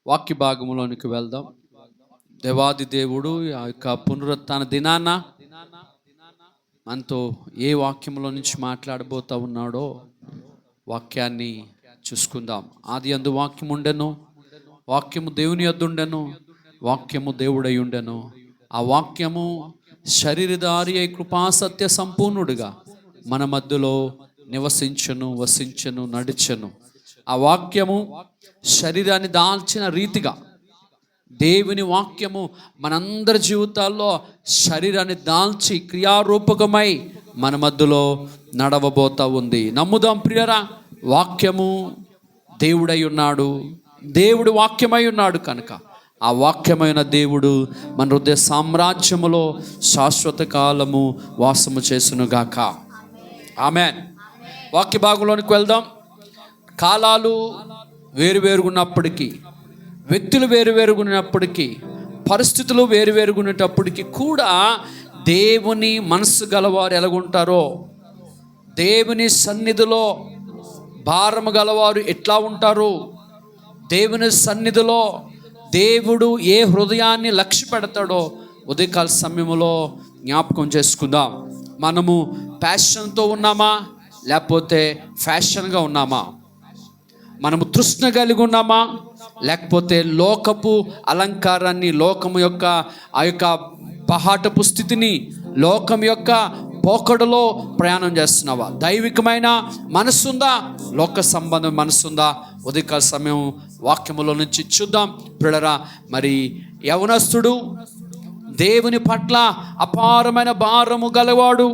వాక్య భాగంలోనికి వెళ్దాం. దేవాది దేవుడు ఆ యొక్క పునరుత్థాన దినాన మనతో ఏ వాక్యంలో నుంచి మాట్లాడబోతా ఉన్నాడో వాక్యాన్ని చూసుకుందాం. ఆది అందు వాక్యం ఉండెను, వాక్యము దేవుని యొద్ద ఉండెను, వాక్యము దేవుడై ఉండెను. ఆ వాక్యము శరీరధారి అయి కృపాసత్య సంపూర్ణుడిగా మన మధ్యలో నివసించను, వసించను, నడిచెను. ఆ వాక్యము శరీరాన్ని దాల్చిన రీతిగా దేవుని వాక్యము మనందరి జీవితాల్లో శరీరాన్ని దాల్చి క్రియారూపకమై మన మధ్యలో నడవబోతా ఉంది. నమ్ముదాం ప్రియరా, వాక్యము దేవుడై ఉన్నాడు, దేవుడు వాక్యమై ఉన్నాడు కనుక ఆ వాక్యమైన దేవుడు మన హృదయ సామ్రాజ్యములో శాశ్వత కాలము వాసము చేసునుగాక. ఆమెన్. వాక్య భాగంలోనికి వెళ్దాం. కాలాలు వేరువేరుగున్నప్పటికీ, వ్యక్తులు వేరువేరుగున్నప్పటికీ, పరిస్థితులు వేరువేరుగునేటప్పటికీ కూడా దేవుని మనస్సు గలవారు ఎలాగుంటారో, దేవుని సన్నిధిలో భారము గలవారు ఎట్లా ఉంటారు, దేవుని సన్నిధిలో దేవుడు ఏ హృదయాన్ని లక్ష్య పెడతాడో ఉదయకాల సమయంలో జ్ఞాపకం చేసుకుందాం. మనము ప్యాషన్తో ఉన్నామా లేకపోతే ఫ్యాషన్గా ఉన్నామా? మనము తృష్ణ కలిగి ఉన్నామా లేకపోతే లోకపు అలంకారాన్ని, లోకము యొక్క ఆ యొక్క పహాటపు స్థితిని, లోకం యొక్క పోకడలో ప్రయాణం చేస్తున్నావా? దైవికమైన మనసుందా, లోక సంబంధం మనసుందా? ఉదయకాల సమయం వాక్యములో నుంచి చూద్దాం ప్రియులారా. మరి యవనస్తుడు దేవుని పట్ల అపారమైన భారము గలవాడు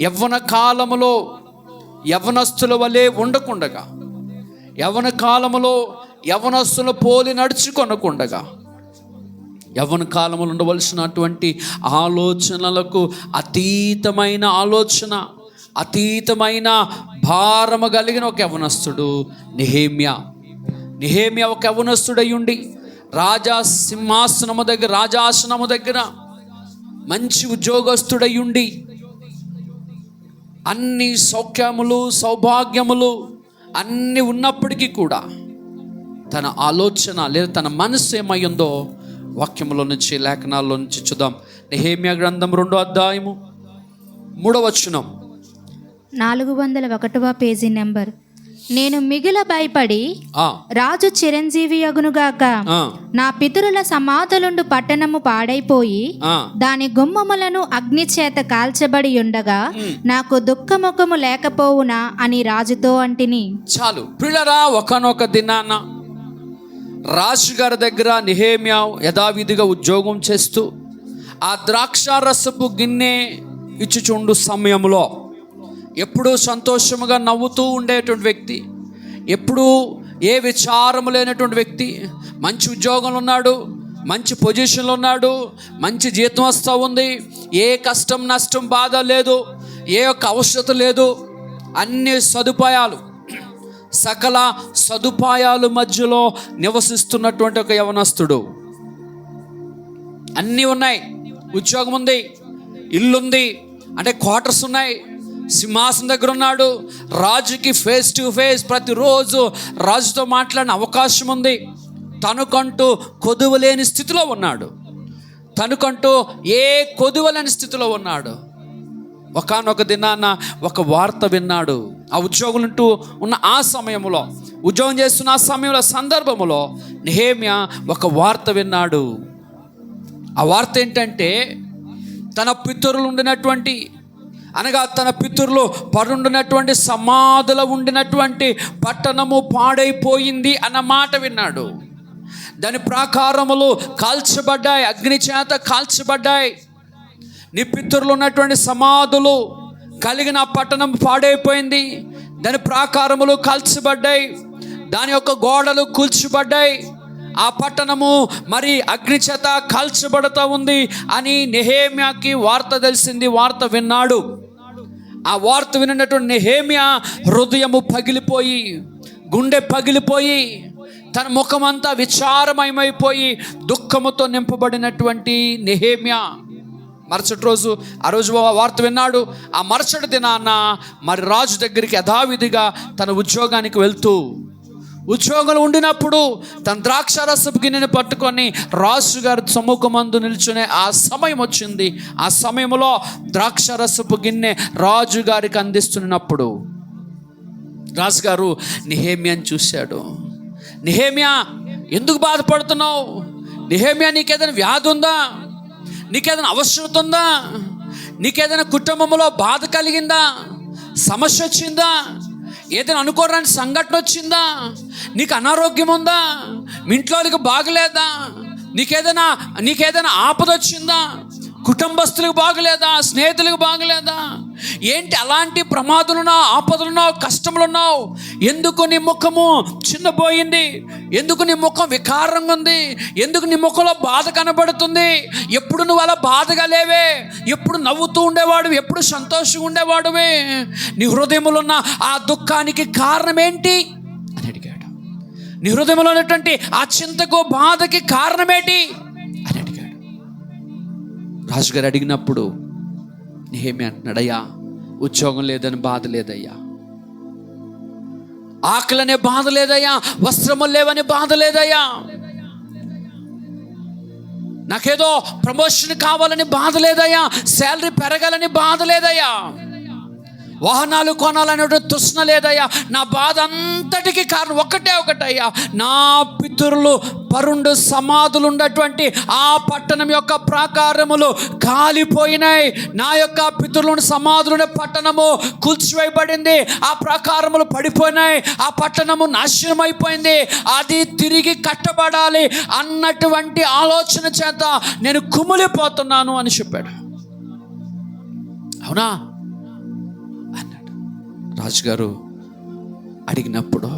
యవ్వన కాలములో యవనస్తుల వలె ఉండకుండగా, యవ్వన కాలములో యవనస్తుల పోలి నడుచుకొనకుండగా, యవ్వన కాలంలో ఉండవలసినటువంటి ఆలోచనలకు అతీతమైన ఆలోచన, అతీతమైన భారము కలిగిన ఒక యవనస్తుడు నెహెమ్యా. నెహెమ్యా ఒక యవనస్తుడై ఉండి రాజాసనము దగ్గర మంచి ఉద్యోగస్తుడై ఉండి అన్ని సౌఖ్యములు, సౌభాగ్యములు అన్నీ ఉన్నప్పటికీ కూడా తన ఆలోచన లేదా తన మనసు ఏమయ్యిందో వాక్యంలో నుంచి, లేఖనాల్లో నుంచి చూద్దాం. నెహెమ్యా గ్రంథం 2వ అధ్యాయము 3వ వచనం. 401వ పేజీ నెంబర్. నేను మిగుల భయపడి రాజు చిరంజీవి యగునుగాక, నా పితరుల సమాధులుండు పట్టణము పాడైపోయి దాని గుమ్మములను అగ్ని చేత కాల్చబడి ఉండగా నాకు దుఃఖముఖము లేకపోవునా అని రాజుతో అంటిని. చాలు పిల్లరా, ఒకానొక దినాన రాజుగారి దగ్గర నెహెమ్యా యథావిధిగా ఉద్యోగం చేస్తూ ఆ ద్రాక్షారసపు గిన్నె ఇచ్చుచుండు సమయంలో ఎప్పుడూ సంతోషముగా నవ్వుతూ ఉండేటువంటి వ్యక్తి, ఎప్పుడూ ఏ విచారము లేనటువంటి వ్యక్తి, మంచి ఉద్యోగంలో ఉన్నాడు, మంచి పొజిషన్లో ఉన్నాడు, మంచి జీతం వస్తూ ఉంది, ఏ కష్టం నష్టం బాధ లేదు, ఏ ఒక్క అవసరత లేదు, అన్ని సదుపాయాలు, సకల సదుపాయాలు మధ్యలో నివసిస్తున్నటువంటి ఒక యవనస్తుడు. అన్నీ ఉన్నాయి, ఉద్యోగం ఉంది, ఇల్లుంది, అంటే క్వార్టర్స్ ఉన్నాయి, సింహాసనం దగ్గర ఉన్నాడు, రాజుకి ఫేస్ టు ఫేస్ ప్రతిరోజు రాజుతో మాట్లాడిన అవకాశం ఉంది. తనకంటూ కొదువలేని స్థితిలో ఉన్నాడు, తనకంటూ ఏ కొదువలేని స్థితిలో ఉన్నాడు. ఒకానొక దినాన ఒక వార్త విన్నాడు. ఆ ఉద్యోగం ఉంటూ ఉన్న ఆ సమయంలో, ఉద్యోగం చేస్తున్న ఆ సమయంలో, సందర్భంలో నెహెమ్యా ఒక వార్త విన్నాడు. ఆ వార్త ఏంటంటే, తన పితరులు ఉండినటువంటి, అనగా తన పితరులు పరుండినటువంటి సమాధులు ఉండినటువంటి పట్టణము పాడైపోయింది అన్న మాట విన్నాడు. దాని ప్రాకారములు కాల్చబడ్డాయి, అగ్ని చేత కాల్చబడ్డాయి. నీ పితరులు ఉన్నటువంటి సమాధులు కలిగిన పట్టణం పాడైపోయింది, దాని ప్రాకారములు కాల్చబడ్డాయి, దాని యొక్క గోడలు కూల్చబడ్డాయి, ఆ పట్టణము మరి అగ్ని చేత కాల్చబడుతూ ఉంది అని నెహెమ్యాకి వార్త తెలిసింది. వార్త విన్నాడు. ఆ వార్త విన్నటువంటి నెహెమ్యా హృదయము పగిలిపోయి, గుండె పగిలిపోయి, తన ముఖమంతా విచారమయమైపోయి దుఃఖముతో నింపబడినటువంటి నెహెమ్యా మరుసటి రోజు, ఆ రోజు వార్త విన్నాడు. ఆ మరుసటి దినాన మరి రాజు దగ్గరికి యథావిధిగా తన ఉద్యోగానికి వెళ్తూ ఉద్యోగంలో ఉండినప్పుడు తన ద్రాక్షారసపు గిన్నెని పట్టుకొని రాజుగారి సమ్ముఖమందు నిల్చునే ఆ సమయం వచ్చింది. ఆ సమయంలో ద్రాక్షారసపు గిన్నె రాజుగారికి అందిస్తున్నప్పుడు రాజుగారు నెహెమ్యాని చూశాడు. నెహెమ్యా, ఎందుకు బాధపడుతున్నావు? నెహెమ్యా, నీకేదైనా వ్యాధి ఉందా? నీకేదైనా అవసరత ఉందా? నీకేదైనా కుటుంబంలో బాధ కలిగిందా? సమస్య వచ్చిందా? ఏదైనా అనుకోరాని సంఘటన వచ్చిందా? నీకు అనారోగ్యం ఉందా? మీ ఇంట్లో వాళ్ళకి బాగలేదా? నీకేదైనా ఆపద వచ్చిందా? కుటుంబస్తులకు బాగలేదా? స్నేహితులకు బాగలేదా? ఏంటి అలాంటి ప్రమాదాలున్నావు, ఆపదలున్నావు, కష్టములున్నావు? ఎందుకు నీ ముఖము చిన్నపోయింది? ఎందుకు నీ ముఖం వికారంగా ఉంది? ఎందుకు నీ ముఖంలో బాధ కనబడుతుంది? ఎప్పుడు నువ్వు అలా బాధగా లేవే, ఎప్పుడు నవ్వుతూ ఉండేవాడు, ఎప్పుడు సంతోషంగా ఉండేవాడువే. నీ హృదయంలో ఉన్న ఆ దుఃఖానికి కారణం ఏంటి అని అడిగాడు. నీ హృదయంలో ఉన్నటువంటి ఆ చింతకు, బాధకి కారణమేంటి అని అడిగాడు. రాజుగారు అడిగినప్పుడు నెహెమ్యా అంటున్నాడయ్యా, ఉద్యోగం లేదని బాధ లేదయ్యా, ఆకలనే బాధ లేదయ్యా, వస్త్రములు లేవని బాధ లేదయ్యా, నాకేదో ప్రమోషన్ కావాలని బాధ లేదయ్యా, శాలరీ పెరగాలని బాధ లేదయ్యా, వాహనాలు కొనాలనే తృష్ణ లేదయ్యా. నా బాధ అంతటికి కారణం ఒకటయ్యా, నా పితరులు పరుండు సమాధులు ఉన్నటువంటి ఆ పట్టణం యొక్క ప్రాకారములు కాలిపోయినాయి. నా యొక్క పితరుల సమాధులున్న పట్టణము కూల్చివేయబడింది, ఆ ప్రాకారములు పడిపోయినాయి, ఆ పట్టణము నాశనం అయిపోయింది, అది తిరిగి కట్టబడాలి అన్నటువంటి ఆలోచన చేత నేను కుమిలిపోతున్నాను అని చెప్పాడు. అవునా అన్నాడు. రాజుగారు అడిగినప్పుడు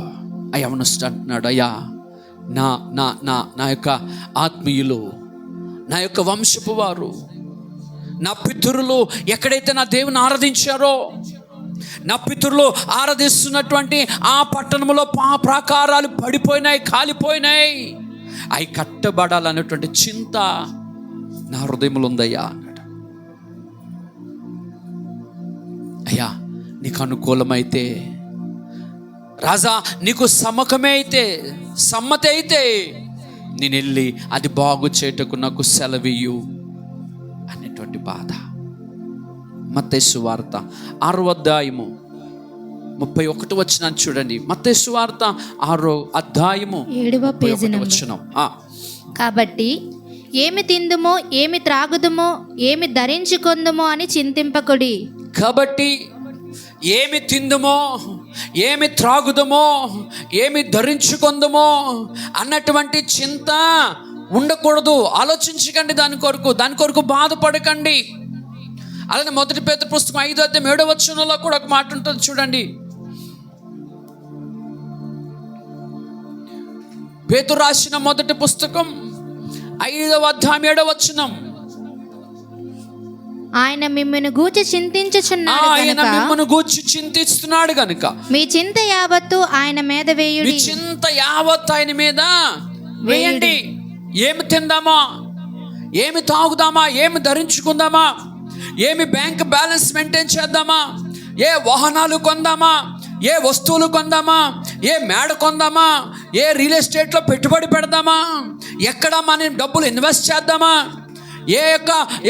ఆ యవనస్తుడు అంటున్నాడు, అయ్యా, నా నా నా నా యొక్క ఆత్మీయులు, నా యొక్క వంశపు వారు, నా పితరులు ఎక్కడైతే నా దేవుని ఆరాధించారో, నా పితరులు ఆరాధిస్తున్నటువంటి ఆ పట్టణంలో ప్రాకారాలు పడిపోయినాయి, కాలిపోయినాయి, అవి కట్టబడాలన్నటువంటి చింత నా హృదయంలో ఉందయ్యా అన్నాడు. అయ్యా, నీకు అనుకూలమైతే, రాజా నీకు సమ్మతి అయితే నేను వెళ్ళి అది బాగు చేయటకు నాకు సెలవియ్యు అనేటువంటి బాధ. మత్తయి సువార్త 6వ అధ్యాయము 31 వచనం చూడండి. మత్తయి సువార్త 6వ అధ్యాయము 7వ వచనం. కాబట్టి ఏమి తిందుమో, ఏమి త్రాగుదుమో, ఏమి ధరించుకొందుమో అని చింతింపకుడి. కాబట్టి ఏమి తిందుమో, ఏమి త్రాగుదమో, ఏమి ధరించుకుందమో అన్నటువంటి చింత ఉండకూడదు. ఆలోచించకండి దాని కొరకు బాధపడకండి. అలానే 1 పేతురు పుస్తకం 5వ అధ్యాయం 7వ వచనంలో కూడా ఒక మాట ఉంటుంది చూడండి. పేతురు రాసిన 1 పుస్తకం 5వ అధ్యాయం 7వ వచనం. ఆయన మిమ్మల్ని గూర్చి చింతిస్తున్నాడు గనుక మీ చింత యావత్తు ఆయన మీద వేయుడి. మీ చింత యావత్తు ఆయన మీద వేయండి. ఏమి తిందామా, ఏమి తాగుదామా, ఏమి ధరించుకుందామా, ఏమి బ్యాంక్ బ్యాలెన్స్ మెయింటైన్ చేద్దామా, ఏ వాహనాలు కొందామా, ఏ వస్తువులు కొందామా, ఏ మేడ కొందామా, ఏ రియల్ ఎస్టేట్లో పెట్టుబడి పెడదామా, ఎక్కడ మన డబ్బులు ఇన్వెస్ట్ చేద్దామా, ఏ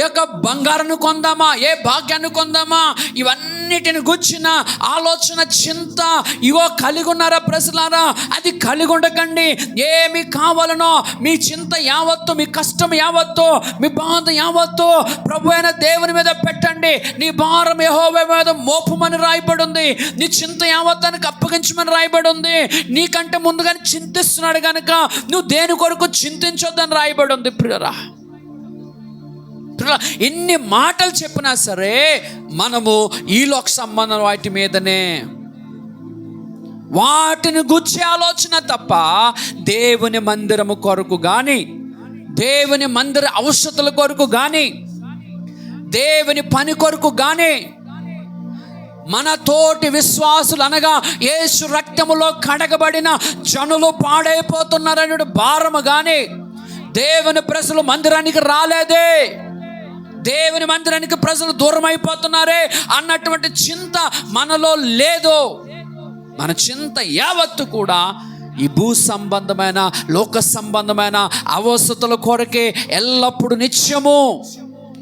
యొక్క బంగారాన్ని కొందామా, ఏ భాగ్యాన్ని కొందామా, ఇవన్నిటిని గుర్చిన ఆలోచన, చింత ఇవో కలిగి ఉన్నారా ప్రజలారా? అది కలిగి ఉండకండి. ఏమి కావాలనో మీ చింత యావత్తు, మీ కష్టం యావత్తు, మీ బాధ యావత్తు ప్రభు అయిన దేవుని మీద పెట్టండి. నీ భారం యెహోవా మీద మోపమని రాయబడి ఉంది. నీ చింత యావత్తానికి అప్పగించమని రాయబడి ఉంది. నీకంటే ముందుగానే చింతిస్తున్నాడు కనుక నువ్వు దేని కొరకు చింతించొద్దని రాయబడి ఉంది. ప్రియరా, ఎన్ని మాటలు చెప్పినా సరే మనము ఈ లోక సంబంధం వాటి మీదనే, వాటిని గుర్చే ఆలోచన తప్ప దేవుని మందిరము కొరకు కానీ, దేవుని మందిర అవసరతల కొరకు కానీ, దేవుని పని కొరకు కానీ, మన తోటి విశ్వాసులు అనగా యేసు రక్తములో కడగబడిన జనులు పాడైపోతున్నారనే భారము కానీ, దేవుని ప్రజలు మందిరానికి రాలేదే, దేవుని మందిరానికి ప్రజలు దూరం అయిపోతున్నారే అన్నటువంటి చింత మనలో లేదు. మన చింత యావత్తు కూడా ఈ భూ సంబంధమైన లోక సంబంధమైన అవసరతల కొరకే ఎల్లప్పుడూ నిత్యము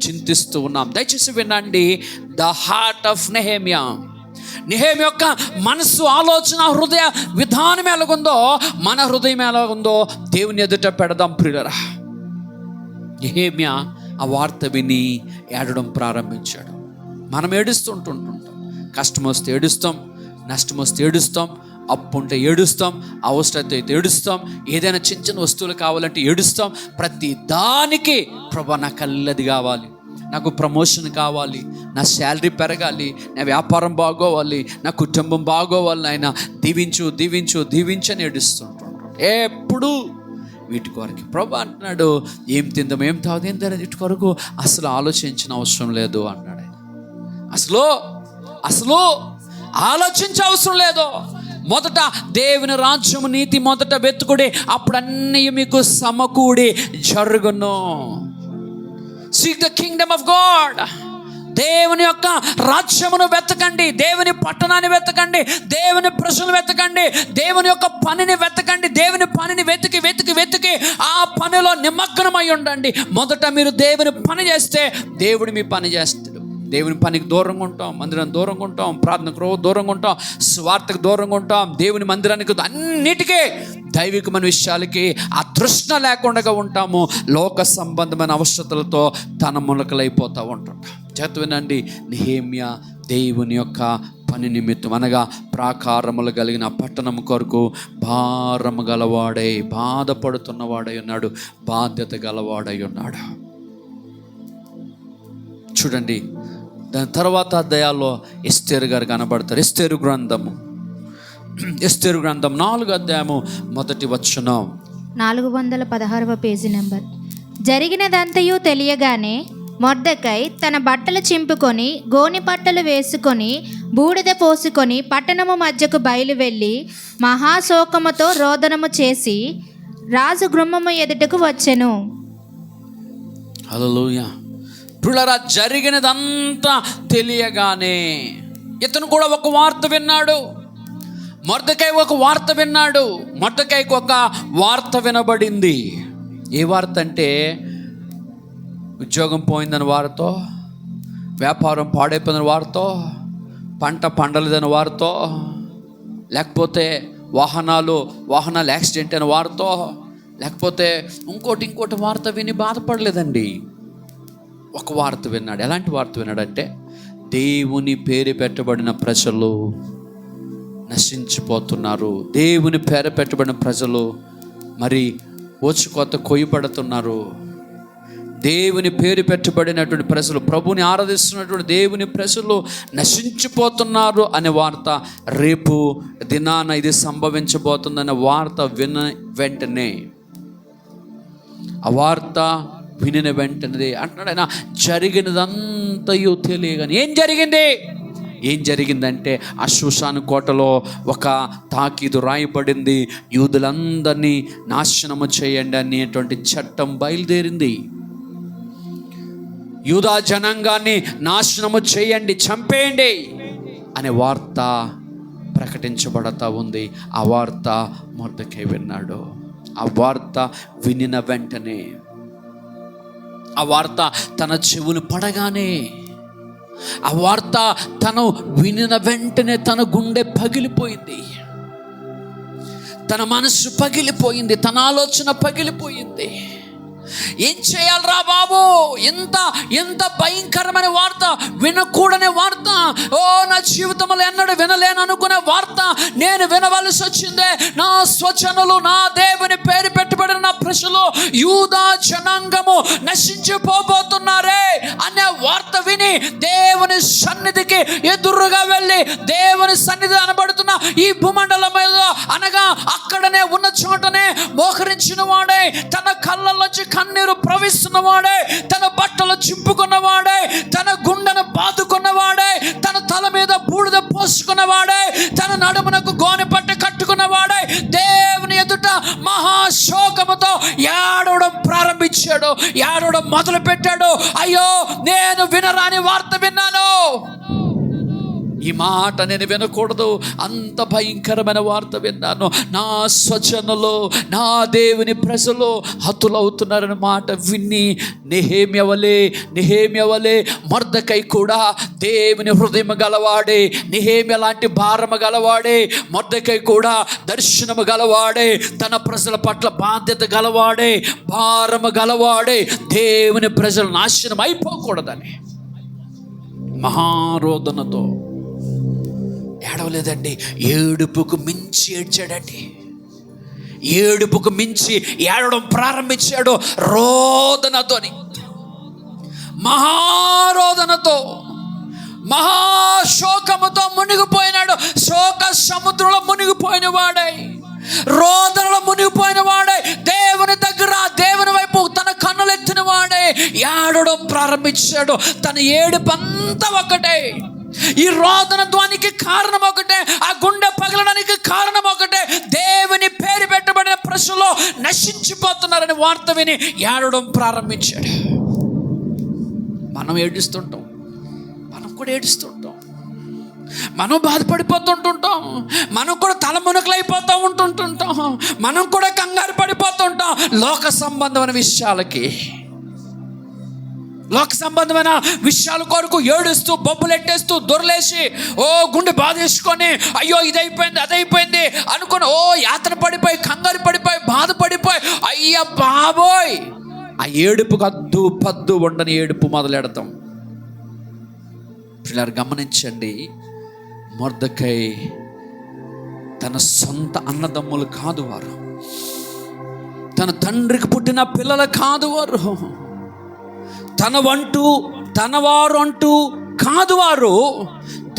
చింతిస్తూ ఉన్నాం. దయచేసి వినండి. ద హార్ట్ ఆఫ్ నెహెమ్యా యొక్క మనసు, ఆలోచన, హృదయ విధానం ఎలాగుందో మన హృదయం ఎలాగుందో దేవుని ఎదుట పెడదాం ప్రియులరా. నెహెమ్యా ఆ వార్త విని ఏడడం ప్రారంభించాడు. మనం ఏడుస్తుంటుంటాం. కష్టం వస్తే ఏడుస్తాం, నష్టం వస్తే ఏడుస్తాం, అప్పు ఉంటే ఏడుస్తాం, అవసరత అయితే ఏడుస్తాం, ఏదైనా చిన్న చిన్న వస్తువులు కావాలంటే ఏడుస్తాం. ప్రతి దానికి ప్రభా నాకు అల్లది కావాలి, నాకు ప్రమోషన్ కావాలి, నా శాలరీ పెరగాలి, నా వ్యాపారం బాగోవాలి, నా కుటుంబం బాగోవాలి, నాయన దీవించు దీవించు దీవించు అని ఏడుస్తుంటాం ఎప్పుడు వీటి కొరకు. ప్రభు అంటున్నాడు, ఏం తిందాం, ఏం తాగుదాం, ఏం తినదు, వీటి కొరకు అసలు ఆలోచించిన అవసరం లేదు అన్నాడు. అసలు ఆలోచించే అవసరం లేదు. మొదట దేవుని రాజ్యము నీతి మొదట వెతుకుడి, అప్పుడు అన్నీ మీకు సమకూడి జరుగును. Seek the Kingdom of God. దేవుని యొక్క రాజ్యమును వెతకండి, దేవుని పట్టణాన్ని వెతకండి, దేవుని ప్రజలను వెతకండి, దేవుని యొక్క పనిని వెతకండి. దేవుని పనిని వెతికి వెతికి వెతికి ఆ పనిలో నిమగ్నమై ఉండండి. మొదట మీరు దేవుని పని చేస్తే దేవుడు మీ పని చేస్తాడు. దేవుని పనికి దూరంగా ఉంటాం, మందిరానికి దూరంగా ఉంటాం, ప్రార్థనకు దూరంగా ఉంటాం, స్వార్థకు దూరంగా ఉంటాం, దేవుని మందిరానికి అన్నిటికీ దైవికమైన విషయాలకి ఆ తృష్ణ లేకుండా ఉంటాము. లోక సంబంధమైన అవసరతలతో తన మునకలైపోతూ ఉంటుంటాం. వినండి, నెహెమ్యా దేవుని యొక్క పని నిమిత్తం అనగా ప్రాకారములు కలిగిన పట్టణం కొరకు భారము గలవాడై బాధపడుతున్నవాడై ఉన్నాడు, బాధ్యత గలవాడై ఉన్నాడు. చూడండి, దాని తర్వాత అధ్యాయాల్లో ఎస్తేరు గారు కనబడతారు. ఎస్తేరు గ్రంథం 4వ అధ్యాయము 1వ వచనం, 416వ పేజీ నెంబర్. జరిగినదంతయు తెలియగానే మొర్దెకై తన బట్టలు చింపుకొని గోని పట్టలు వేసుకొని బూడిద పోసుకొని పట్టణము మధ్యకు బయలు వెళ్ళి మహాశోకముతో రోదనము చేసి రాజు గృహము ఎదుటకు వచ్చెను. హల్లెలూయా. ప్రియులారా, జరిగినదంతా తెలియగానే ఇతను కూడా ఒక వార్త విన్నాడు. మొర్దెకై ఒక వార్త విన్నాడు. మొర్దెకైకి ఒక వార్త వినబడింది. ఏ వార్త అంటే, ఉద్యోగం పోయిందని వార్తో, వ్యాపారం పాడైపోయిన వార్తో, పంట పండలేదని వార్తో, లేకపోతే వాహనాలు యాక్సిడెంట్ అయిన వార్తో, లేకపోతే ఇంకోటి వార్త విని బాధపడలేదండి. ఒక వార్త విన్నాడు. ఎలాంటి వార్త విన్నాడంటే, దేవుని పేరు పెట్టబడిన ప్రజలు నశించిపోతున్నారు, దేవుని పేరు పెట్టబడిన ప్రజలు మరి ఓచుకోత కొయ్యబడుతున్నారు, దేవుని పేరు పెట్టబడినటువంటి ప్రజలు, ప్రభుని ఆరాధిస్తున్నటువంటి దేవుని ప్రజలు నశించిపోతున్నారు అనే వార్త, రేపు దినాన ఇది సంభవించబోతుందనే వార్త వెంటనే ఆ వార్త వినిన వెంటనే అంటున్నాడు ఆయన, జరిగినదంతయు తెలియగానే. ఏం జరిగిందంటే, ఆ షూషాను కోటలో ఒక తాకీదు రాయబడింది. యూదులందరినీ నాశనము చేయండి అనేటువంటి చట్టం బయలుదేరింది. యూదా జనాంగాన్ని నాశనము చేయండి, చంపేయండి అనే వార్త ప్రకటించబడతా ఉంది. ఆ వార్త మొర్దెకై విన్నాడు. ఆ వార్త వినిన వెంటనే, ఆ వార్త తన చెవులు పడగానే, ఆ వార్త తను వినిన వెంటనే తన గుండె పగిలిపోయింది, తన మనసు పగిలిపోయింది, తన ఆలోచన పగిలిపోయింది. ఏం చేయాలరా బాబు, ఎంత భయంకరమైన వార్త, వినకూడని వార్త, నా జీవితంలో ఎన్నడూ వినలేను అనుకునే వార్త నేను వినవలసి వచ్చిందే. నా స్వజనులు, నా దేవుని పేరు పెట్టబడిన నా ప్రజలు, యూదా జనాంగము నశించిపోబోతున్నారే అనే వార్త విని దేవుని సన్నిధికి ఎదురుగా వెళ్ళి, దేవుని సన్నిధి అనబడుతున్న ఈ భూమండలం మీద అనగా అక్కడనే ఉన్న చోటనే మోకరించిన వాడే, తన కళ్ళల్లోంచి కన్నీరు ప్రవహిస్తున్నవాడే, తన బట్టలు చింపుకున్నవాడే, తన గుండెను బాదుకున్నవాడే, తన తల మీద బూడిద పోసుకున్నవాడే, తన నడుమునకు గోనె పట్ట కట్టుకున్నవాడే దేవుని ఎదుట మహాశోకముతో ఏడవడం ప్రారంభించాడు, ఏడవడం మొదలు పెట్టాడు. అయ్యో, నేను వినరాని వార్త విన్నాను. ఈ మాట నేను వినకూడదు, అంత భయంకరమైన వార్త విన్నాను, నా స్వజనులు నా దేవుని ప్రజలు హతులవుతున్నారన్న మాట విని నెహెమ్యా వలె మొర్దెకై కూడా దేవుని హృదయం గలవాడే, నెహెమ్యా లాంటి భారము గలవాడే, మొర్దెకై కూడా దర్శనము గలవాడే, తన ప్రజల పట్ల బాధ్యత గలవాడే, భారము గలవాడే, దేవుని ప్రజలు నాశనం అయిపోకూడదని మహారోదనతో ఏడవలేదండి, ఏడుపుకు మించి ఏడ్చాడండి. ఏడుపుకు మించి ఏడవడం ప్రారంభించాడు, రోదనతోని, మహారోదనతో, మహాశోకముతో మునిగిపోయినాడు. శోక సముద్రంలో మునిగిపోయిన వాడై, రోదనలో మునిగిపోయిన వాడై, దేవుని దగ్గర దేవుని వైపు తన కన్నులెత్తిన వాడై ఏడవడం ప్రారంభించాడు. తన ఏడుపంతా ఒకటే, ఈ రోదన ధ్వనికి కారణం ఒకటే, ఆ గుండె పగలడానికి కారణం ఒకటే, దేవుని పేరు పెట్టబడిన ప్రజలు నశించిపోతున్నారని వార్త విని ఏడవడం ప్రారంభించాడు. మనం ఏడుస్తుంటాం, మనం కూడా ఏడుస్తుంటాం, మనం బాధపడిపోతుంటుంటాం, మనం కూడా తలమునకలైపోతూ ఉంటుంటాం, మనం కూడా కంగారు పడిపోతుంటాం. లోక సంబంధమైన విషయాల కొరకు ఏడుస్తూ, బొబ్బులెట్టేస్తూ, దొరలేసి, గుండె బాధేసుకొని, అయ్యో ఇదైపోయింది అదైపోయింది అనుకొని యాతన పడిపోయి, కంగారు పడిపోయి, బాధపడిపోయి, అయ్య బాబోయ్, ఆ ఏడుపుకు అద్దు పద్దు ఉండని ఏడుపు మొదలెడతాం. పిల్లలు గమనించండి, మొర్దెకై తన సొంత అన్నదమ్ములు కాదు వారు, తన తండ్రికి పుట్టిన పిల్లలు కాదు వారు, తనవారు అంటూ కాదు వారు,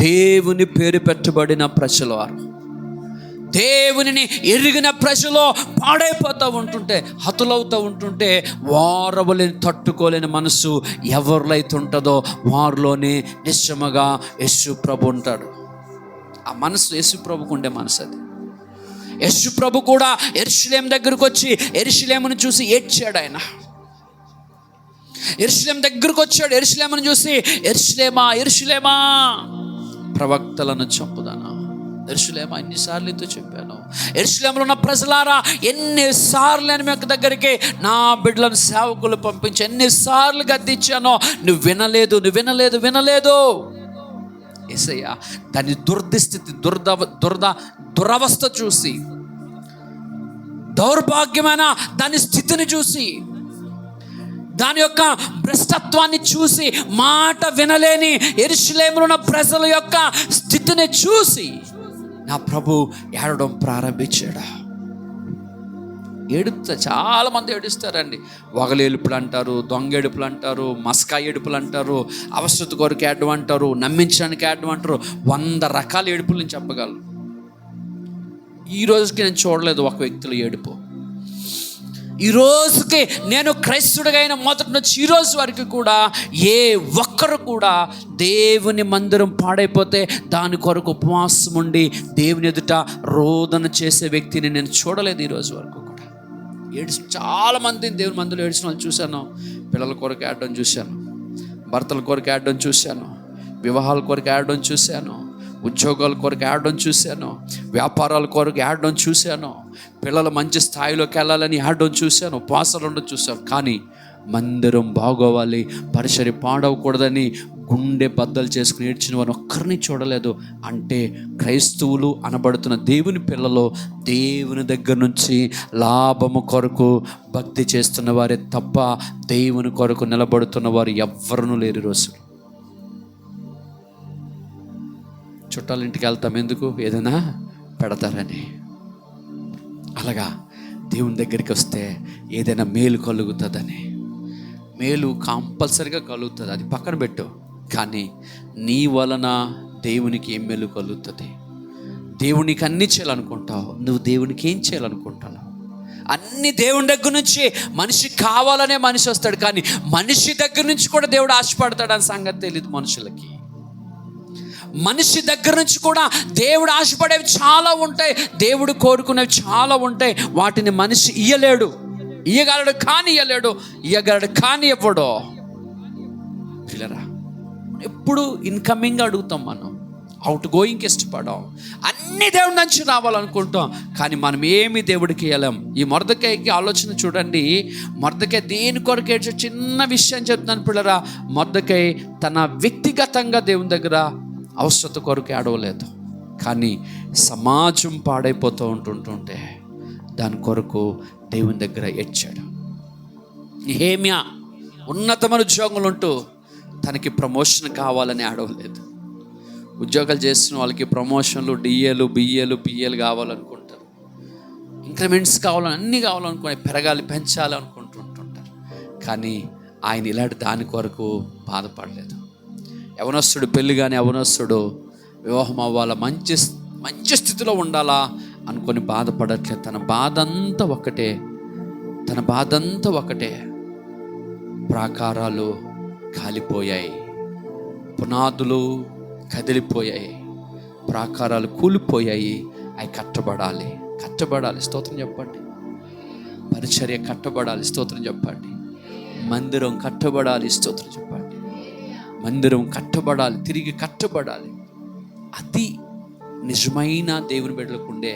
దేవుని పేరు పెట్టబడిన ప్రజలు వారు. దేవునిని ఎరిగిన ప్రజలు పాడైపోతూ ఉంటుంటే, హతులవుతూ ఉంటుంటే, వారవలేని తట్టుకోలేని మనసు ఎవరిలో అయితే ఉంటుందో వారిలోనే నిశ్చయముగా యేసు ప్రభు ఉంటాడు. ఆ మనసు యేసు ప్రభుకు ఉండే మనసు అది. యేసు ప్రభు కూడా యెరూషలేము దగ్గరకు వచ్చి యెరూషలేమును చూసి ఏడ్చాడు. ఆయన యెరూషలేము దగ్గరకు వచ్చాడు, యెరూషలేమును చూసి, యెరూషలేమా ప్రవక్తలను చంపుదానా, యెరూషలేమా ఎన్నిసార్లు ఎంతో చెప్పాను, యెరూషలేములో ఉన్న ప్రజలారా ఎన్నిసార్లు నేను మీ దగ్గరికి నా బిడ్డలను సేవకులు పంపించి ఎన్నిసార్లు గద్దించానో, నువ్వు వినలేదు. యేసయ్య దాని దుర్దిస్థితి, దురవస్థ చూసి, దౌర్భాగ్యమైన దాని స్థితిని చూసి, దాని యొక్క భ్రష్టత్వాన్ని చూసి, మాట వినలేని యెరూషలేములో ఉన్న ప్రజల యొక్క స్థితిని చూసి నా ప్రభు ఏడవడం ప్రారంభించాడు. చాలా మంది ఏడుస్తారండి. వగలేడుపులు అంటారు, దొంగ ఏడుపులు అంటారు, మస్కా ఏడుపులు అంటారు, అవసరత కొరకు ఏడవం అంటారు, నమ్మించడానికి ఏడవం అంటారు. 100 రకాల ఏడుపులు నేను చెప్పగలను. ఈ రోజుకి నేను చూడలేదు ఒక వ్యక్తిలో ఏడుపు. ఈ రోజుకి నేను క్రైస్తుడిగా అయిన మొదటి నుంచి ఈ రోజు వరకు కూడా ఏ ఒక్కరు కూడా దేవుని మందిరం పాడైపోతే దాని కొరకు ఉపవాసం ఉండి దేవుని ఎదుట రోదన చేసే వ్యక్తిని నేను చూడలేదు ఈ రోజు వరకు కూడా. చాలా మందిని దేవుని మందిరం ఏడ్చిన వాళ్ళు చూశాను. పిల్లల కొరకు ఏడడం చూశాను, భర్తల కొరకు ఏడడం చూశాను, వివాహాల కొరకు ఏడడం చూశాను, ఉద్యోగాల కొరకు ఏడడం చూశాను, వ్యాపారాల కొరకు ఏడడం చూశాను, పిల్లలు మంచి స్థాయిలోకి వెళ్ళాలని ఏడడం చూశాను, ఉపవాసాలు ఉండడం చూశాను. కానీ మందిరం బాగోవాలి, పరిసరి పాడవకూడదని గుండె బద్దలు చేసుకుని ఏడ్చిన వారిని ఒక్కరిని చూడలేదు. అంటే క్రైస్తవులు అనబడుతున్న దేవుని పిల్లలు దేవుని దగ్గర నుంచి లాభము కొరకు భక్తి చేస్తున్న వారే తప్ప దేవుని కొరకు నిలబడుతున్న వారు ఎవ్వరూ లేరు. రోజు చుట్టాల ఇంటికి వెళ్తాం ఎందుకు? ఏదైనా పెడతారని. అలాగా దేవుని దగ్గరికి వస్తే ఏదైనా మేలు కలుగుతుందని. మేలు కంపల్సరిగా కలుగుతుంది, అది పక్కన పెట్టు. కానీ నీ వలన దేవునికి ఏం మేలు కలుగుతుంది? దేవునికి అన్నీ చేయాలనుకుంటావు, నువ్వు దేవునికి ఏం చేయాలనుకుంటావు? అన్ని దేవుని దగ్గర నుంచి మనిషి కావాలనే మనిషి వస్తాడు, కానీ మనిషి దగ్గర నుంచి కూడా దేవుడు ఆశపడతాడు అని సంగతి తెలియదు మనుషులకి. మనిషి దగ్గర నుంచి కూడా దేవుడు ఆశపడేవి చాలా ఉంటాయి, దేవుడు కోరుకునేవి చాలా ఉంటాయి. వాటిని మనిషి ఇయ్యగలడు కానీ ఇవ్వడు. పిల్లరా, ఎప్పుడు ఇన్కమింగ్ అడుగుతాం మనం, అవుట్ గోయింగ్కి ఇష్టపడం, అన్ని దేవుడి నుంచి రావాలనుకుంటాం. కానీ మనం ఏమి దేవుడికి ఇవ్వలేం. ఈ మొర్దెకైకి ఆలోచన చూడండి. మొర్దెకై దేని కొరకు ఏడ్చే, చిన్న విషయం చెప్తున్నాను పిల్లరా. మొర్దెకై తన వ్యక్తిగతంగా దేవుని దగ్గర అవసరత కొరకు ఏడవలేదు, కానీ సమాజం పాడైపోతూ ఉంటుంటే దాని కొరకు దేవుని దగ్గర ఏడ్చాడు. నెహెమ్యా ఉన్నతమైన ఉద్యోగంలో ఉంటూ తనకి ప్రమోషన్ కావాలని ఆడవలేదు. ఉద్యోగాలు చేస్తున్న వాళ్ళకి ప్రమోషన్లు, డిఏలు, బిఏలు, పిఏలు కావాలనుకుంటారు, ఇంక్రిమెంట్స్ కావాలని, అన్నీ కావాలనుకుని, పెరగాలి, పెంచాలి అనుకుంటుంటారు. కానీ ఆయన ఇలాంటి దాని కొరకు బాధపడలేదు. యవనస్తుడు పెళ్ళి కానీ యవనస్తుడు వివాహం అవ్వాలా, మంచి స్థితిలో ఉండాలా అనుకొని బాధపడట్లేదు. తన బాధ అంతా ఒకటే. ప్రాకారాలు కాలిపోయాయి, పునాదులు కదిలిపోయాయి, ప్రాకారాలు కూలిపోయాయి. అవి కట్టబడాలి. స్తోత్రం చెప్పండి. పరిచర్య కట్టబడాలి. స్తోత్రం చెప్పండి. మందిరం కట్టబడాలి. స్తోత్రం చెప్పండి. మందిరం కట్టబడాలి, తిరిగి కట్టబడాలి. అది నిజమైన దేవుని బిడ్డలకు ఉండే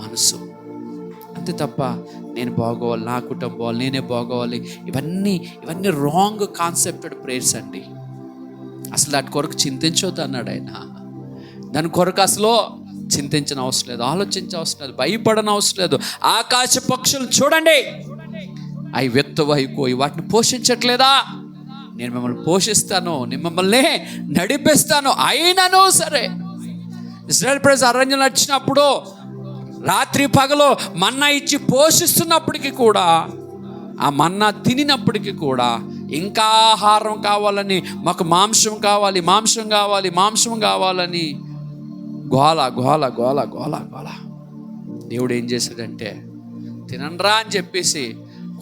మనసు. అంతే తప్ప నేను బాగోవాలి, నా కుటుంబం బాగోవాలి, నేనే బాగోవాలి, ఇవన్నీ రాంగ్ కాన్సెప్టెడ్ ప్రేయర్స్ అండి. అసలు దాని కొరకు చింతించవద్దు అన్నాడు ఆయన. దాని కొరకు అసలు చింతించిన అవసరం లేదు, ఆలోచించే అవసరం లేదు, భయపడని అవసరం లేదు. ఆకాశ పక్షులు చూడండి, అవి వెత్తవైపోయి వాటిని పోషించట్లేదా? నేను మిమ్మల్ని పోషిస్తాను, నేను మిమ్మల్ని నడిపిస్తాను. అయినను సరే ఇశ్రాయేల్ ప్రజలు అరణ్యంలో వచ్చినప్పుడు రాత్రి పగలు మన్నా ఇచ్చి పోషిస్తున్నప్పటికీ కూడా, ఆ మన్నా తినినప్పటికీ కూడా ఇంకా ఆహారం కావాలని, మాకు మాంసం కావాలని గోల. దేవుడు ఏం చేశాడంటే, తినండ్రా అని చెప్పేసి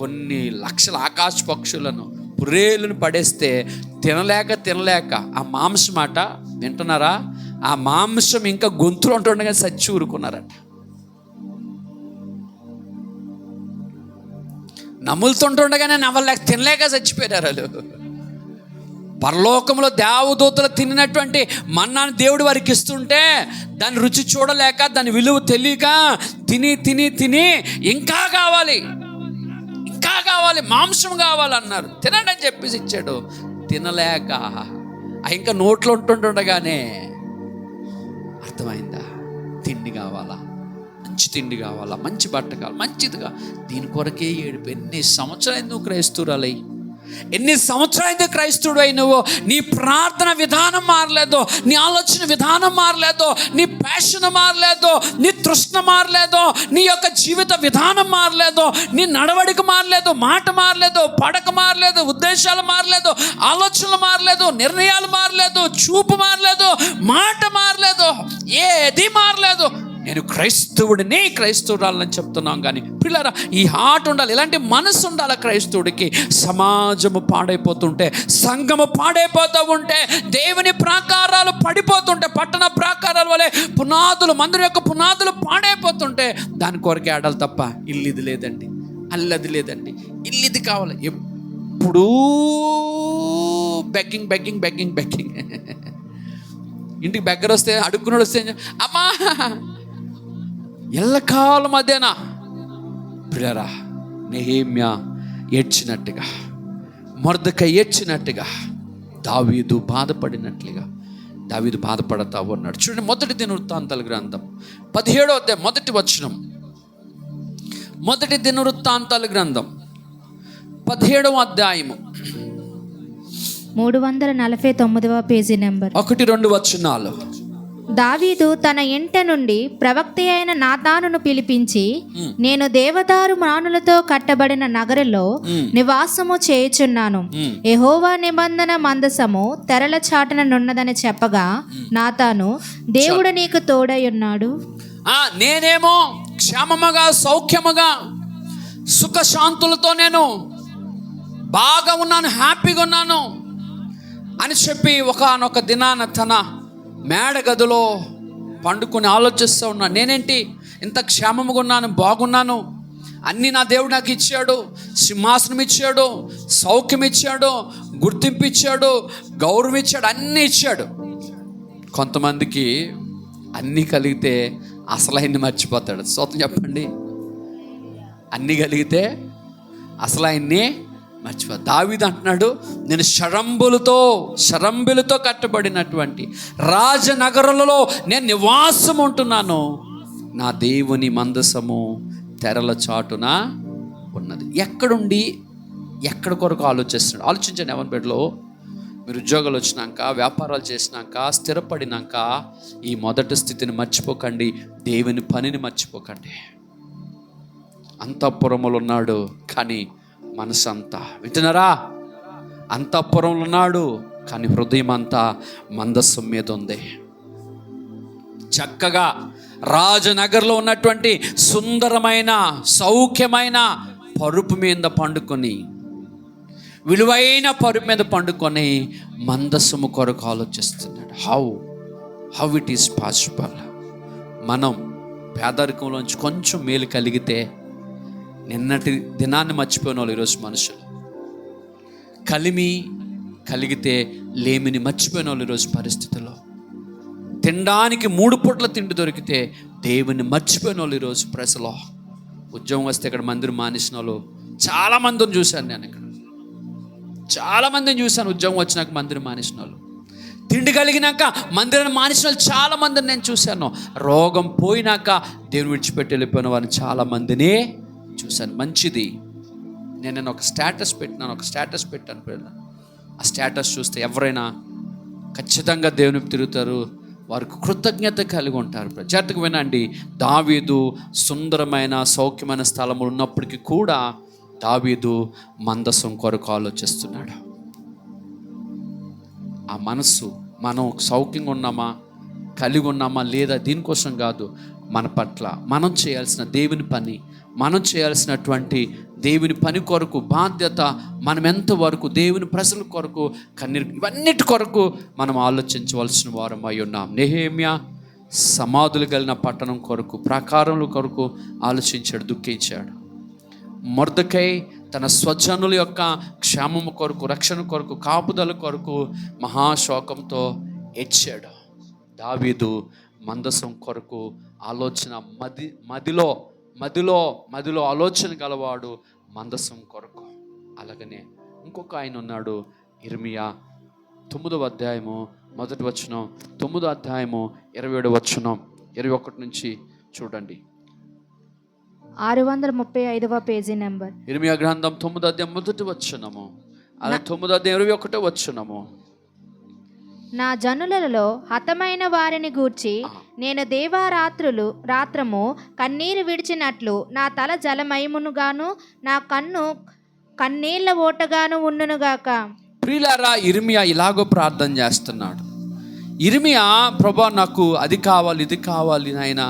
కొన్ని లక్షల ఆకాశ పక్షులను, పుర్రేలను పడేస్తే తినలేక ఆ మాంసం మాట వింటున్నారా, ఆ మాంసం ఇంకా గొంతులు ఉంటుండగా సచ్చి ఊరుకున్నారట. నములుతుంటుండగానే తినలేక చచ్చిపోయారు వాళ్ళు. పరలోకంలో దేవదూతలు తిన్నటువంటి మన్నాను దేవుడు వారికి ఇస్తుంటే దాని రుచి చూడలేక, దాని విలువ తెలియక తిని ఇంకా కావాలి, మాంసం కావాలన్నారు. తినండి అని చెప్పేసి ఇచ్చాడు. తినలేక ఇంకా నోట్లో ఉంటుండగానే అర్థమైందా, తిండి కావాలా, మంచి తిండి కావాలా, మంచి బట్ట కావాలి, మంచిదిగా. దీని కొరకే ఏడుపు. ఎన్ని సంవత్సరాలు నువ్వు క్రైస్తవురాలై, ఎన్ని సంవత్సరాలు క్రైస్తవుడు అయి నువ్వు, నీ ప్రార్థన విధానం మారలేదు, నీ ఆలోచన విధానం మారలేదు, నీ ప్యాషన్ మారలేదు, నీ తృష్ణ మారలేదు, నీ యొక్క జీవిత విధానం మారలేదు, నీ నడవడిక మారలేదు, మాట మారలేదు, పడక మారలేదు, ఉద్దేశాలు మారలేదు, ఆలోచనలు మారలేదు, నిర్ణయాలు మారలేదు, చూపు మారలేదు, మాట మారలేదు, ఏది మారలేదు. నేను క్రైస్తవురాలని చెప్తున్నాం. కానీ పిల్లరా, ఈ హార్ట్ ఉండాలి, ఇలాంటి మనసు ఉండాలి క్రైస్తవుడికి. సమాజము పాడైపోతుంటే, సంఘము పాడైపోతూ ఉంటే, దేవుని ప్రాకారాలు పడిపోతుంటే, పట్టణ ప్రాకారాల వలె పునాదులు, మందిరం యొక్క పునాదులు పాడైపోతుంటే దాని కొరకే ఆడాలి తప్ప ఇల్లు ఇది లేదండి, అల్లది లేదండి, ఇల్లు ఇది కావాలి. ఎప్పుడూ బెగ్గింగ్. ఇంటికి బెగ్గర వస్తే, అడుక్కున్నాడు వస్తే, అమ్మా ఎల్లకాలం మధ్యన ప్రియరా, నెహెమ్యా ఏడ్చినట్టుగా, మొర్దెకై ఏడ్చినట్టుగా, దావీదు బాధపడినట్లుగా దావీదు బాధపడతా ఉన్నాడు. చూడండి, మొదటి దినవృత్తాంతాల గ్రంథం 17వ అధ్యాయం మొదటి వచనం. మొదటి దినవృత్తాంతాల గ్రంథం 17వ అధ్యాయము 349వ పేజీ నెంబర్ 1-2 వచనాలు. దావీదు తన ఇంట నుండి ప్రవక్త అయిన నాతానును పిలిపించి, నేను దేవదారు మానులతో కట్టబడిన నగరులో నివాసము చేయుచున్నాను, యెహోవా నిబంధన మందసము తెరల చాటున నున్నదని చెప్పగా, నాతాను, దేవుడు నీకు తోడై ఉన్నాడు. నేనేమో క్షేమముగా, సౌఖ్యముగా, సుఖశాంతులతో నేను బాగా ఉన్నాను, హ్యాపీగా ఉన్నాను అని చెప్పి ఒకానొక దినాన తన మేడ గదిలో పండుకొని ఆలోచిస్తూ ఉన్నాను. నేనేంటి ఇంత క్షేమముగా ఉన్నాను, బాగున్నాను, అన్నీ నా దేవుడు నాకు ఇచ్చాడు, సింహాసనం ఇచ్చాడు, సౌఖ్యం ఇచ్చాడు, గుర్తింపు ఇచ్చాడు, గౌరవం ఇచ్చాడు, అన్నీ ఇచ్చాడు. కొంతమందికి అన్నీ కలిగితే అసలు ఆయన్ని మర్చిపోతాడు. స్తోత్రం చెప్పండి. అన్నీ కలిగితే అసలు ఆయన్ని మర్చిపోతాడు. దావీదు అంటున్నాడు, నేను శరంబులతో కట్టబడినటువంటి రాజనగరులలో నేను నివాసం ఉంటున్నాను, నా దేవుని మందసము తెరల చాటున ఉన్నది. ఎక్కడుండి ఎక్కడ కొరకు ఆలోచిస్తున్నాడు? ఆలోచించండి. ఎవరి బిడ్డలో మీరు ఉద్యోగాలు వచ్చినాక, వ్యాపారాలు చేసినాక, స్థిరపడినాక ఈ మొదటి స్థితిని మర్చిపోకండి, దేవుని పనిని మర్చిపోకండి. అంతఃపురములో ఉన్నాడు కానీ మనసు అంతా, వింటున్నారా? అంతఃపురంలో ఉన్నాడు కానీ హృదయం అంతా మందస్సం మీద ఉంది. చక్కగా రాజనగర్లో ఉన్నటువంటి సుందరమైన సౌఖ్యమైన పరుపు మీద పండుకొని, విలువైన పరుపు మీద పండుకొని మందస్సము కొరకు ఆలోచిస్తున్నాడు. How it is possible? మనం పేదరికంలోంచి కొంచెం మేలు కలిగితే నిన్నటి దినాన్ని మర్చిపోయిన వాళ్ళు ఈరోజు మనుషులు. కలిమి కలిగితే లేమిని మర్చిపోయిన వాళ్ళు ఈరోజు పరిస్థితుల్లో. తినడానికి 3 పూట్ల తిండి దొరికితే దేవుని మర్చిపోయిన వాళ్ళు ఈరోజు ప్రజలో. ఉద్యోగం వస్తే ఇక్కడ మందిరం మానేసిన వాళ్ళు చాలామందిని చూశాను. నేను ఇక్కడ చాలామందిని చూశాను. ఉద్యోగం వచ్చినాక మందిరం మానేసిన వాళ్ళు, తిండి కలిగినాక మందిరాన్ని మానేసిన వాళ్ళు చాలామందిని నేను చూశాను. రోగం పోయినాక దేవుని విడిచిపెట్టి వెళ్ళిపోయిన వారిని చాలామందిని చూశాను. మంచిది. నేను ఒక స్టేటస్ పెట్టాను పిల్లలు. ఆ స్టేటస్ చూస్తే ఎవరైనా ఖచ్చితంగా దేవుని తిరుగుతారు, వారికి కృతజ్ఞత కలిగి ఉంటారు. జాగ్రత్తగా వినండి. దావీదు సుందరమైన సౌఖ్యమైన స్థలములు ఉన్నప్పటికీ కూడా దావీదు మందసం కొరకు ఆలోచిస్తున్నాడు. ఆ మనస్సు, మనం సౌఖ్యంగా ఉన్నామా, కలిగి ఉన్నామా లేదా, దీనికోసం కాదు. మన పట్ల మనం చేయాల్సిన దేవుని పని, మనం చేయాల్సినటువంటి దేవుని పని కొరకు బాధ్యత, మనం ఎంతవరకు దేవుని ప్రజల కొరకు కన్నీరు, ఇవన్నిటి కొరకు మనం ఆలోచించవలసిన వారం అయి ఉన్నాం. నెహెమ్యా సమాధులు కలిగిన పట్టణం కొరకు, ప్రాకారముల కొరకు ఆలోచించాడు, దుఃఖించాడు. మొర్దెకై తన స్వజనుల యొక్క క్షేమము కొరకు, రక్షణ కొరకు, కాపుదల కొరకు మహాశోకంతో ఏడ్చాడు. దావీదు మందసం కొరకు ఆలోచన, మదిలో ఆలోచన గలవాడు మందసం కొరకు. అలాగనే ఇంకొక ఆయన ఉన్నాడు, ఇర్మియా 9వ అధ్యాయము 1వ వచనం, 9వ అధ్యాయము 27వ వచనం, 21 నుంచి చూడండి. 635వ పేజీ నెంబర్. ఇర్మియా గ్రంథం 9వ అధ్యాయం 1వ వచనము, అలా 9వ అధ్యాయం 21వ వచనము. నా జనులలో హతమైన వారిని గూర్చి నేను రాత్రము కన్నీరు విడిచినట్లు నా తల జలమయమునుగాను నా కన్ను కన్నీళ్ల ఓటగాను ఉండునుగాక. ప్రియులారా, ఇర్మియా ఇలాగో ప్రార్థన చేస్తున్నాడు. ఇర్మియా, ప్రభా నాకు అది కావాలి, ఇది కావాలి నాయనా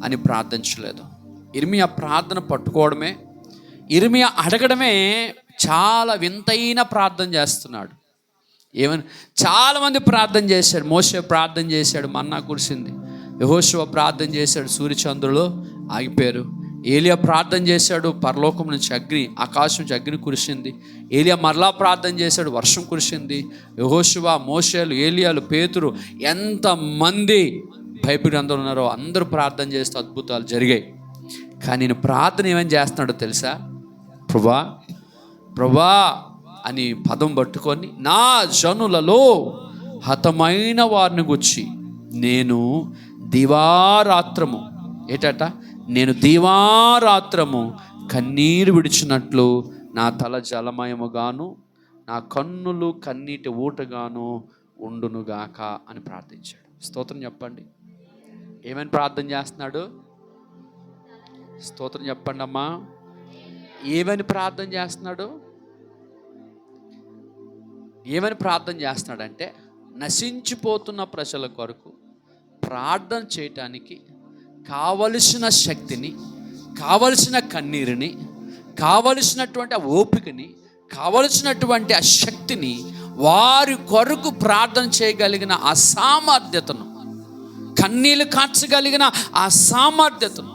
అని ప్రార్థించలేదు. ఇర్మియా ప్రార్థన పట్టుకోవడమే, ఇర్మియా అడగడమే చాలా వింతైన ప్రార్థన చేస్తున్నాడు. ఏమని చాలామంది ప్రార్థన చేశాడు. మోషే ప్రార్థన చేశాడు, మన్నా కురిసింది. యెహోషువ ప్రార్థన చేశాడు, సూర్యచంద్రులు ఆగిపోయారు. ఏలియా ప్రార్థన చేశాడు, పరలోకం నుంచి ఆకాశం నుంచి అగ్ని కురిసింది. ఏలియా మరలా ప్రార్థన చేశాడు, వర్షం కురిసింది. యెహోషువ, మోషేలు, ఏలియాలు, పేతురు, ఎంతమంది బైబిల్ అందరూ ఉన్నారో అందరూ ప్రార్థన చేస్తూ అద్భుతాలు జరిగాయి. కానీ నేను ప్రార్థన ఏమని చేస్తున్నాడో తెలుసా? ప్రభా అని పదం పట్టుకొని, నా జనులలో హతమైన వారిని గుచ్చి నేను దివారాత్రము, నేను దివారాత్రము కన్నీరు విడిచినట్లు నా తల జలమయముగాను నా కన్నులు కన్నీటి ఊటగాను ఉండునుగాక అని ప్రార్థించాడు. స్తోత్రం చెప్పండి. ఏమని ప్రార్థన చేస్తున్నాడు? స్తోత్రం చెప్పండి అమ్మా. ఏమని ప్రార్థన చేస్తున్నాడు? ఏమని ప్రార్థన చేస్తున్నాడంటే, నశించిపోతున్న ప్రజల కొరకు ప్రార్థన చేయటానికి కావలసిన శక్తిని, కావలసిన కన్నీరుని, కావలసినటువంటి ఆ ఓపికని, కావలసినటువంటి ఆ శక్తిని, వారి కొరకు ప్రార్థన చేయగలిగిన ఆ సామర్థ్యతను, కన్నీళ్ళు కార్చగలిగిన ఆ సామర్థ్యతను,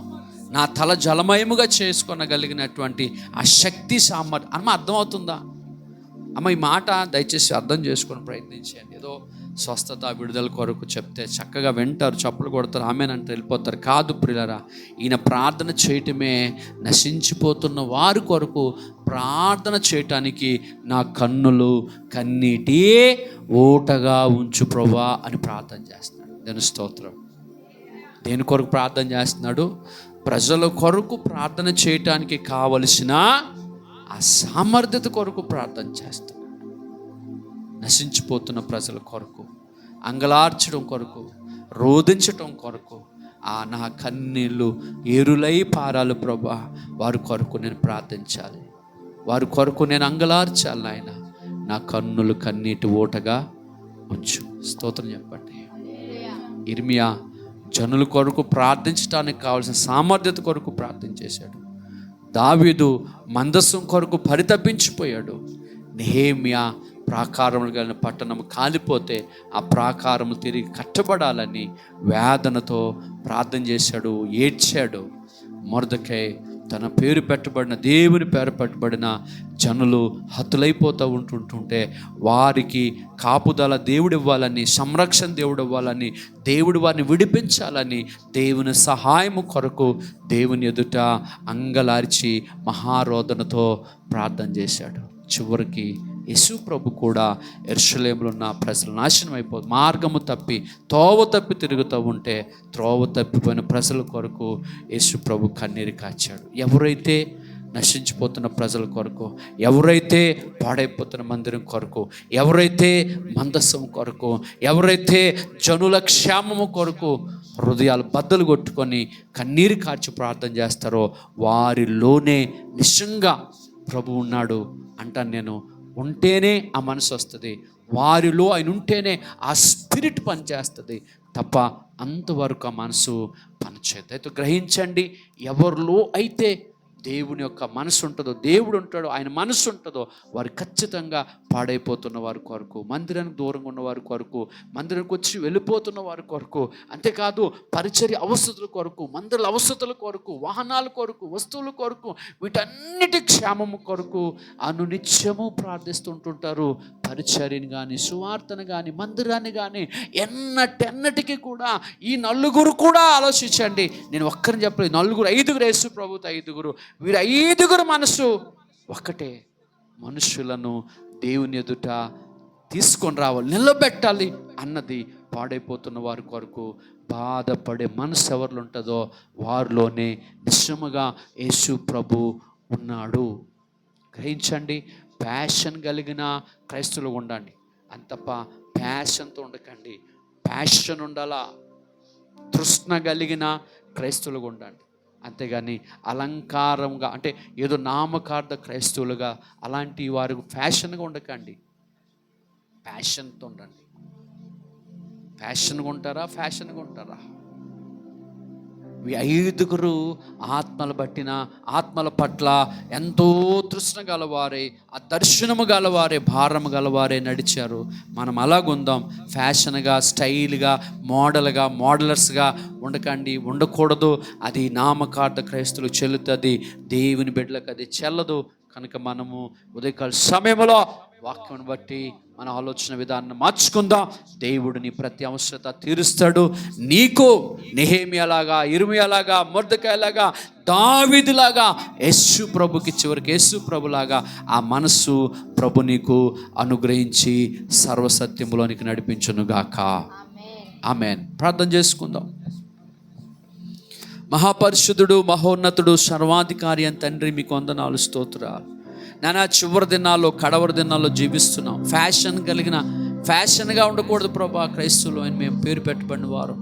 నా తల జలమయముగా చేసుకొనగలిగినటువంటి ఆ శక్తి సామర్థ్యం అర్థమవుతుందా? అమ్మ ఈ మాట దయచేసి అర్థం చేసుకొని ప్రయత్నించండి. ఏదో స్వస్థత విడుదల కొరకు చెప్తే చక్కగా వింటారు, చప్పులు కొడతారు, ఆమెనంటే వెళ్ళిపోతారు. కాదు ప్రియులారా, ఈయన ప్రార్థన చేయటమే నశించిపోతున్న వారి కొరకు ప్రార్థన చేయటానికి నా కన్నులు కన్నీటి ఊటగా ఉంచు ప్రభువా అని ప్రార్థన చేస్తున్నాడు. దేని స్తోత్రం. దేని కొరకు ప్రార్థన చేస్తున్నాడు? ప్రజల కొరకు ప్రార్థన చేయటానికి కావలసిన ఆ సామర్థ్యత కొరకు ప్రార్థన చేస్తున్నాడు. నశించిపోతున్న ప్రజల కొరకు, అంగలార్చడం కొరకు, రోధించటం కొరకు నా కన్నీళ్ళు ఏరులై పారాలు ప్రభువా. వారి కొరకు నేను ప్రార్థించాలి, వారి కొరకు నేను అంగలార్చాలి నాయన. నా కన్నులు కన్నీటి ఊటగా ఉంచు. స్తోత్రం చెప్పండి. ఇర్మియా జనుల కొరకు ప్రార్థించడానికి కావాల్సిన సామర్థ్యత కొరకు ప్రార్థన చేశాడు. దావీదు మందసం కొరకు పరితపించిపోయాడు. నెహెమ్యా ప్రాకారములు కలిగిన పట్టణం కాలిపోతే ఆ ప్రాకారము తిరిగి కట్టబడాలని వేదనతో ప్రార్థన చేశాడు, ఏడ్చాడు. మొర్దెకై తన పేరు పెట్టబడిన, దేవుని పేరు పెట్టబడిన జనులు హతులైపోతూ ఉంటుంటే వారికి కాపుదల దేవుడు ఇవ్వాలని, సంరక్షణ దేవుడు ఇవ్వాలని, దేవుడు వారిని విడిపించాలని దేవుని సహాయము కొరకు దేవుని ఎదుట అంగలార్చి మహారోదనతో ప్రార్థన చేశాడు. చివరికి యేసు ప్రభు కూడా యెరూషలేములో ఉన్న ప్రజలు నాశనం అయిపోదు, మార్గము తప్పి త్రోవ తప్పి తిరుగుతూ ఉంటే త్రోవ తప్పిపోయిన ప్రజల కొరకు యేసు ప్రభు కన్నీరు కాచాడు. ఎవరైతే నశించిపోతున్న ప్రజల కొరకు, ఎవరైతే పాడైపోతున్న మందిరం కొరకు, ఎవరైతే మందసం కొరకు, ఎవరైతే జనుల క్షేమము కొరకు హృదయాలు బద్దలు కొట్టుకొని కన్నీరు కార్చి ప్రార్థన చేస్తారో వారిలోనే నిజంగా ప్రభు ఉన్నాడు అంటాను నేను. ఉంటేనే ఆ మనసు వస్తుంది, వారిలో ఆయన ఉంటేనే ఆ స్పిరిట్ పనిచేస్తుంది తప్ప అంతవరకు ఆ మనసు పనిచేయదు. అయితే గ్రహించండి, ఎవరిలో అయితే దేవుని యొక్క మనసు ఉంటుందో, దేవుడు ఉంటాడో, ఆయన మనసు ఉంటుందో వారు ఖచ్చితంగా పాడైపోతున్న వారి కొరకు, మందిరానికి దూరంగా ఉన్న వారి కొరకు, మందిరానికి వచ్చి వెళ్ళిపోతున్న వారి కొరకు, అంతేకాదు పరిచర్య అవసరతల కొరకు, మందిరాల అవసరతల కొరకు, వాహనాల కొరకు, వస్తువుల కొరకు, వీటన్నిటి క్షేమము కొరకు అనునిత్యము ప్రార్థిస్తుంటుంటారు. పరిచర్యని కానీ, సువార్తను కానీ, మందిరాన్ని కానీ ఎన్నటికి కూడా ఈ నలుగురు కూడా ఆలోచించండి. నేను ఒక్కరిని చెప్పలేదు, నలుగురు, ఐదుగురు, యేసు ప్రభుతో ఐదుగురు, వీరు ఐదుగురు మనసు ఒక్కటే. మనుషులను దేవుని ఎదుట తీసుకొని రావాలి, నిలబెట్టాలి అన్నది పాడైపోతున్న వారి కొరకు బాధపడే మనసు ఎవరిలో ఉంటుందో వారిలోనే నిజముగా యేసు ప్రభు ఉన్నాడు. గ్రహించండి, ప్యాషన్ కలిగిన క్రైస్తవులు ఉండండి, అంతప్ప ప్యాషన్తో ఉండకండి. ప్యాషన్ ఉండాలా, తృష్ణ కలిగిన క్రైస్తవులుగా ఉండండి. అంతేగాని అలంకారంగా, అంటే ఏదో నామకార్థ క్రైస్తవులుగా అలాంటి వారు ఫ్యాషన్గా ఉండకండి. ప్యాషన్తో ఉండండి. ఫ్యాషన్గా ఉంటారా, ఫ్యాషన్గా ఉంటారా? ఈ ఐదుగురు ఆత్మల పట్ల ఎంతో తృష్ణ గలవారే, ఆ దర్శనము గలవారే, భారము గలవారే నడిచారు. మనం అలాగుందాం. ఫ్యాషన్గా, స్టైల్గా, మోడలర్స్గా ఉండకండి, ఉండకూడదు. అది నామకార్థ క్రైస్తవులు చెల్లుతుంది, దేవుని బిడ్డలకు అది చెల్లదు. కనుక మనము ఉదయకాల సమయంలో వాక్యం బట్టి మన ఆలోచన విధానాన్ని మార్చుకుందాం. దేవుడు నీ ప్రతి అవసరత తీరుస్తాడు. నీకు నెహెమ్యాలాగా, ఇర్మియాలాగా, మొర్దెకైలాగా, దావీదులాగా యేసు ప్రభుకి చివరికి యేసు ప్రభులాగా ఆ మనస్సు ప్రభు నీకు అనుగ్రహించి సర్వసత్యములోనికి నడిపించునుగాక. ఆమేన్. ప్రార్థన చేసుకుందాం. మహాపరిశుద్ధుడు, మహోన్నతుడు, సర్వాధికారి అని తండ్రి, మీకు వందనాలు, స్తోత్రాలు నానా. చివరి దినాల్లో, కడవరి దినాల్లో జీవిస్తున్నాం. ఫ్యాషన్గా ఉండకూడదు ప్రభా. క్రైస్తవులు అని మేము పేరు పెట్టబడిన వారు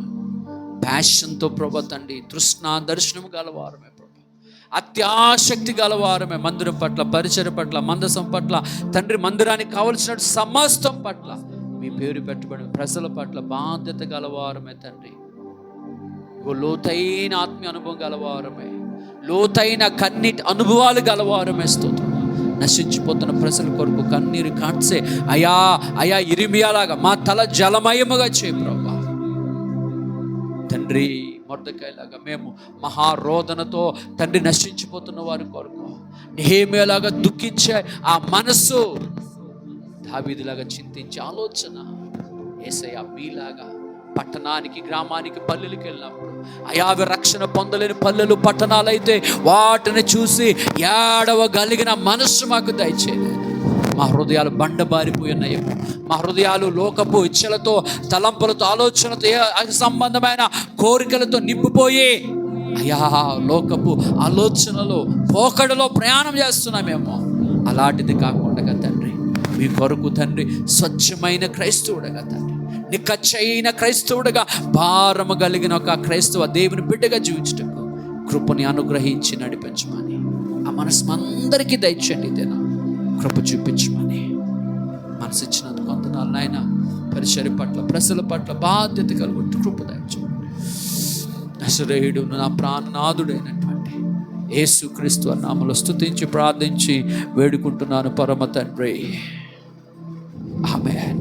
ప్యాషన్తో ప్రభా తండ్రి, తృష్ణ దర్శనం గలవారమే ప్రభా, అత్యాశక్తి గలవారమే. మందిరం పట్ల, పరిచర్య పట్ల, మందసం పట్ల తండ్రి, మందిరానికి కావలసిన సమస్తం పట్ల, మీ పేరు పెట్టబడిన ప్రజల పట్ల బాధ్యత గలవారమే తండ్రి. లోతైన ఆత్మీయ అనుభవం గలవారమే, లోతైన కన్నీటి అనుభవాలు గలవారమే. స్తోత్రం. నశించిపోతున్న ప్రజల కొరకు కన్నీరు కాడ్చే అయా ఇర్మియాలాగా మా తల జలమయముగా చేయి ప్రభా తండ్రి. మొర్దెకైలాగా మేము మహారోదనతో తండ్రి నశించిపోతున్న వారి కొరకు, నెహెమ్యాలాగా దుఃఖించే ఆ మనస్సు దావీదులాగా చింతించే ఆలోచన. యేసయ్య మీలాగా పట్టణానికి, గ్రామానికి, పల్లెలకు వెళ్ళినప్పుడు అయావి రక్షణ పొందలేని పల్లెలు, పట్టణాలైతే వాటిని చూసి ఏడవగలిగిన మనస్సు మాకు దయచేయలేదు. మా హృదయాలు బండబారిపోయి ఉన్నాయి. మా హృదయాలు లోకపు ఇచ్చలతో, తలంపులతో, ఆలోచనతో, సంబంధమైన కోరికలతో నింపిపోయి అయా లోకపు ఆలోచనలో, పోకడలో ప్రయాణం చేస్తున్నామేమో. అలాంటిది కాకుండా తండ్రి, మీ కొరకు తండ్రి స్వచ్ఛమైన క్రైస్తవుడుగా తండ్రి, నిక్కచ్చైన క్రైస్తవుడుగా, భారము కలిగిన ఒక క్రైస్తవ దేవుని బిడ్డగా జీవించటకు కృపని అనుగ్రహించి నడిపించమని, ఆ మనసు అందరికీ దయచేయండి. ఇదేనా కృప చూపించమని, మనసు ఇచ్చినందుకు వందనాలు నాయన. పరిచర్య పట్ల, ప్రజల పట్ల బాధ్యత కలుగుతూ కృప దయచేయండి. నజరేయుడు, నా ప్రాణనాథుడైనటువంటి యేసుక్రీస్తు నామములో స్తుతించి ప్రార్థించి వేడుకుంటున్నాను పరమ తండ్రి. ఆమేన్.